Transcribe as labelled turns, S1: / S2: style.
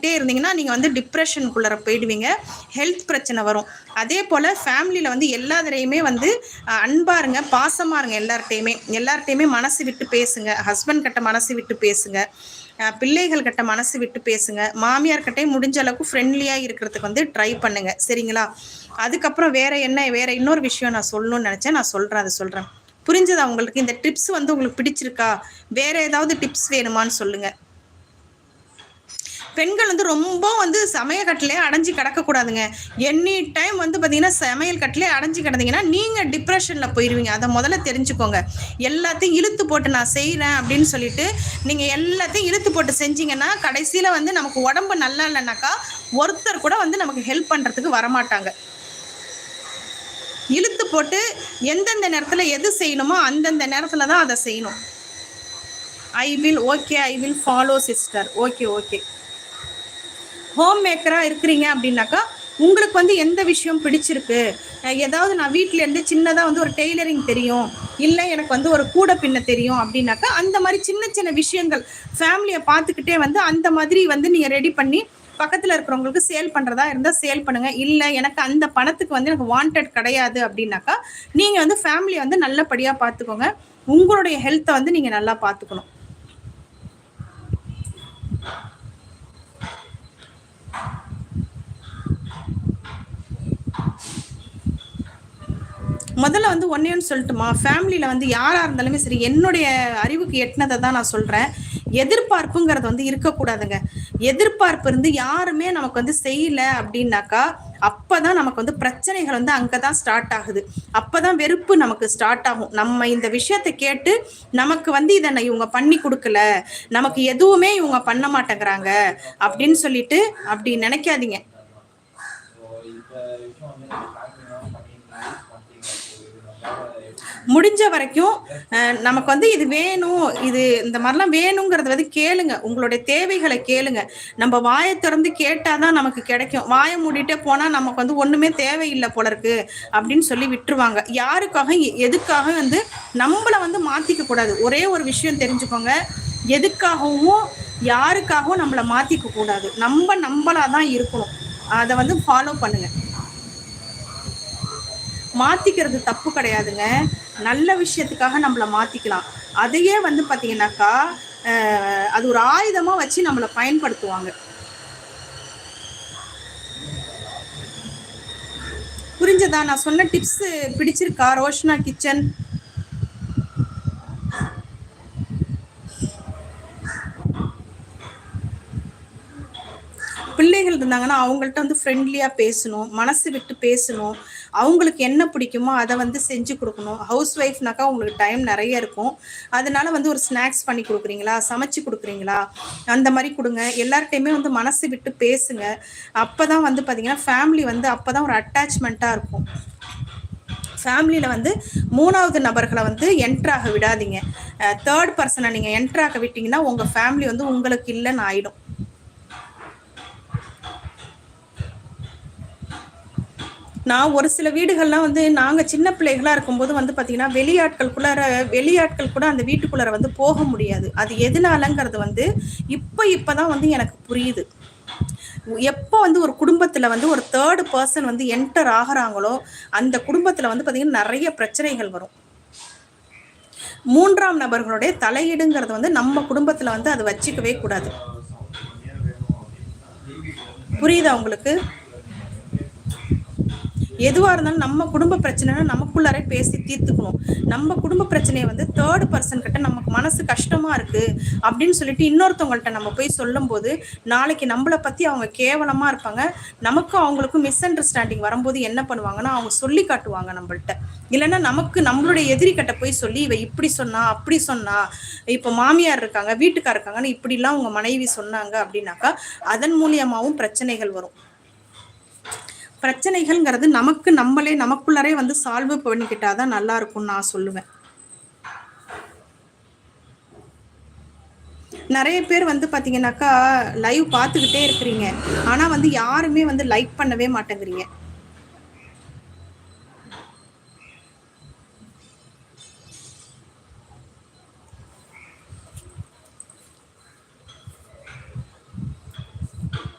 S1: இருந்தீங்கன்னா நீங்க வந்து டிப்ரெஷனுக்குள்ள போயிடுவீங்க. ஹெல்த் பிரச்சனை வரும். அதே போல ஃபேமிலியில வந்து எல்லாத்துலயுமே வந்து அன்பா இருங்க, பாசமா இருங்க. எல்லார்ட்டையுமே மனசு விட்டு பேசுங்க. ஹஸ்பண்ட் கிட்ட மனசு விட்டு பேசுங்க. பிள்ளைகள் கிட்ட மனசு விட்டு பேசுங்க. மாமியார் கிட்டயும் முடிஞ்ச அளவுக்கு ஃப்ரெண்ட்லியா இருக்கிறதுக்கு வந்து ட்ரை பண்ணுங்க. சரிங்களா? அதுக்கப்புறம் வேற இன்னொரு விஷயம் நான் சொல்லணும்னு நினைச்சேன். நான் சொல்றேன், அதை சொல்றேன். புரிஞ்சதா உங்களுக்கு? இந்த டிப்ஸ் வந்து உங்களுக்கு பிடிச்சிருக்கா? வேற ஏதாவது டிப்ஸ் வேணுமான்னு சொல்லுங்க. பெண்கள் வந்து ரொம்ப வந்து சமையல் கட்டிலே அடைஞ்சு கிடக்கக்கூடாதுங்க. எனி டைம் வந்து பார்த்தீங்கன்னா சமையல் கட்டிலே அடைஞ்சு கிடந்தீங்கன்னா நீங்கள் டிப்ரெஷனில் போயிடுவீங்க. அதை முதல்ல தெரிஞ்சுக்கோங்க. எல்லாத்தையும் இழுத்து போட்டு நான் செய்கிறேன் அப்படின்னு சொல்லிட்டு நீங்கள் எல்லாத்தையும் இழுத்து போட்டு செஞ்சீங்கன்னா கடைசியில் வந்து நமக்கு உடம்பு நல்லா இல்லைனாக்கா ஒருத்தர் கூட வந்து நமக்கு ஹெல்ப் பண்ணுறதுக்கு வரமாட்டாங்க. இழுத்து போட்டு எந்தெந்த நேரத்தில் எது செய்யணுமோ அந்தந்த நேரத்தில் தான் அதை செய்யணும். I will follow sister. Okay. Home மேக்கராக இருக்கிறீங்க அப்படின்னாக்கா உங்களுக்கு வந்து எந்த விஷயம் பிடிச்சிருக்கு, ஏதாவது நான் வீட்டில இருந்து சின்னதாக வந்து ஒரு டெய்லரிங் தெரியும், இல்லை எனக்கு வந்து ஒரு கூடை பின்ன தெரியும் அப்படின்னாக்கா அந்த மாதிரி சின்ன சின்ன விஷயங்கள் ஃபேமிலியை பார்த்துக்கிட்டே வந்து அந்த மாதிரி வந்து நீங்கள் ரெடி பண்ணி பக்கத்தில் இருக்கிறவங்களுக்கு சேல் பண்ணுறதா இருந்தால் சேல் பண்ணுங்கள். இல்லை எனக்கு அந்த பணத்துக்கு வந்து எனக்கு வாண்டட் கிடையாது அப்படின்னாக்கா நீங்கள் வந்து ஃபேமிலியை வந்து நல்லபடியாக பார்த்துக்கோங்க. உங்களுடைய ஹெல்த்தை வந்து நீங்கள் நல்லா பார்த்துக்கணும். முதல்ல வந்து ஒன்னேன்னு சொல்லட்டுமா, ஃபேமிலியில் வந்து யாராக இருந்தாலுமே சரி, என்னுடைய அறிவுக்கு எட்டினதை தான் நான் சொல்கிறேன். எதிர்பார்ப்புங்கிறது வந்து இருக்கக்கூடாதுங்க. எதிர்பார்ப்பு இருந்து யாருமே நமக்கு வந்து செய்யலை அப்படின்னாக்கா அப்போதான் நமக்கு வந்து பிரச்சனைகள் வந்து அங்கே தான் ஸ்டார்ட் ஆகுது. அப்போதான் வெறுப்பு நமக்கு ஸ்டார்ட் ஆகும். நம்ம இந்த விஷயத்தை கேட்டு நமக்கு வந்து இதை இவங்க பண்ணி கொடுக்கல, நமக்கு எதுவுமே இவங்க பண்ண மாட்டேங்கிறாங்க அப்படின்னு சொல்லிட்டு அப்படி நினைக்காதீங்க. முடிஞ்ச வரைக்கும் நமக்கு வந்து இது வேணும், இது இந்த மாதிரிலாம் வேணுங்கிறத வந்து கேளுங்க. உங்களுடைய தேவைகளை கேளுங்க. நம்ம வாயை திறந்து கேட்டாதான் நமக்கு கிடைக்கும். வாயை மூடிட்டே போனா நமக்கு வந்து ஒண்ணுமே தேவையில்லை போல இருக்கு அப்படின்னு சொல்லி விட்டுருவாங்க. யாருக்காக எதுக்காக வந்து நம்மள வந்து மாத்திக்க கூடாது. ஒரே ஒரு விஷயம் தெரிஞ்சுக்கோங்க, எதுக்காகவும் யாருக்காகவும் நம்மளை மாத்திக்க கூடாது. நம்மளாதான் இருக்கணும். அதை வந்து ஃபாலோ பண்ணுங்க. மாத்திக்கிறது தப்பு கிடையாதுங்க. நல்ல விஷயத்துக்காக நம்மளை மாத்திக்கலாம். அதையே வந்து பாத்தீங்கன்னாக்கா அது ஒரு ஆயுதமா வச்சு நம்மளை பயன்படுத்துவாங்க. புரிஞ்சதா? நான் சொன்ன டிப்ஸ் பிடிச்சிருக்கா ரோஷனா கிச்சன்? பிள்ளைகள் இருந்தாங்கன்னா அவங்கள்ட்ட வந்து ஃப்ரெண்ட்லியாக பேசணும், மனசு விட்டு பேசணும். அவங்களுக்கு என்ன பிடிக்குமோ அதை வந்து செஞ்சு கொடுக்கணும். ஹவுஸ் ஒய்ஃப்னாக்கா உங்களுக்கு டைம் நிறைய இருக்கும். அதனால வந்து ஒரு ஸ்நாக்ஸ் பண்ணி கொடுக்குறீங்களா, சமைச்சு கொடுக்குறீங்களா, அந்த மாதிரி கொடுங்க. எல்லார்ட்டையுமே வந்து மனசு விட்டு பேசுங்க. அப்போ தான் வந்து பார்த்தீங்கன்னா ஃபேமிலி வந்து அப்போ தான் ஒரு அட்டாச்மெண்ட்டாக இருக்கும். ஃபேமிலியில் வந்து மூணாவது நபர்களை வந்து என்ட்ராக விடாதீங்க. தேர்ட் பர்சனை நீங்கள் என்ட்ராக விட்டீங்கன்னா உங்கள் ஃபேமிலி வந்து உங்களுக்கு இல்லைன்னு ஆயிடும். நான் ஒரு சில வீடுகள்லாம் வந்து நாங்கள் சின்ன பிள்ளைகளாக இருக்கும்போது வந்து பார்த்தீங்கன்னா வெளியாட்கள் கூட அந்த வீட்டுக்குள்ளார வந்து போக முடியாது. அது எதனாலங்கிறது வந்து இப்போதான் வந்து எனக்கு புரியுது. எப்போ வந்து ஒரு குடும்பத்தில் வந்து ஒரு தேர்ட் பர்சன் வந்து என்டர் ஆகிறாங்களோ அந்த குடும்பத்தில் வந்து பார்த்தீங்கன்னா நிறைய பிரச்சனைகள் வரும். மூன்றாம் நபர்களுடைய தலையீடுங்கிறது வந்து நம்ம குடும்பத்தில் வந்து அது வச்சுக்கவே கூடாது. புரியுதா உங்களுக்கு? எதுவாக இருந்தாலும் நம்ம குடும்ப பிரச்சனைனா நமக்குள்ளாரே பேசி தீர்த்துக்கணும். நம்ம குடும்ப பிரச்சனையை வந்து தேர்ட் பர்சன் கிட்ட நமக்கு மனசு கஷ்டமா இருக்கு அப்படின்னு சொல்லிட்டு இன்னொருத்தவங்கள்ட்ட நம்ம போய் சொல்லும் போது நாளைக்கு நம்மளை பத்தி அவங்க கேவலமா இருப்பாங்க. நமக்கும் அவங்களுக்கும் மிஸ் அண்டர்ஸ்டாண்டிங் வரும்போது என்ன பண்ணுவாங்கன்னா அவங்க சொல்லி காட்டுவாங்க நம்மள்ட்ட. இல்லைன்னா நம்மளுடைய எதிரிகிட்ட போய் சொல்லி இவ இப்படி சொன்னா அப்படி சொன்னா, இப்போ மாமியார் இருக்காங்க வீட்டுக்கார் இருக்காங்கன்னு இப்படிலாம் உங்க மனைவி சொன்னாங்க அப்படின்னாக்கா அதன் மூலியமாவும் பிரச்சனைகள் வரும். பிரச்சனைகள்ங்கிறது நமக்குள்ளரே வந்து சால்வ் பண்ணிக்கிட்டாதான் நல்லா இருக்கும்னு நான் சொல்லுவேன். நிறைய பேர் வந்து பாத்தீங்கன்னாக்கா லைவ் பார்த்துக்கிட்டே இருக்கிறீங்க, ஆனா வந்து யாருமே வந்து லைக் பண்ணவே மாட்டேங்கிறீங்க.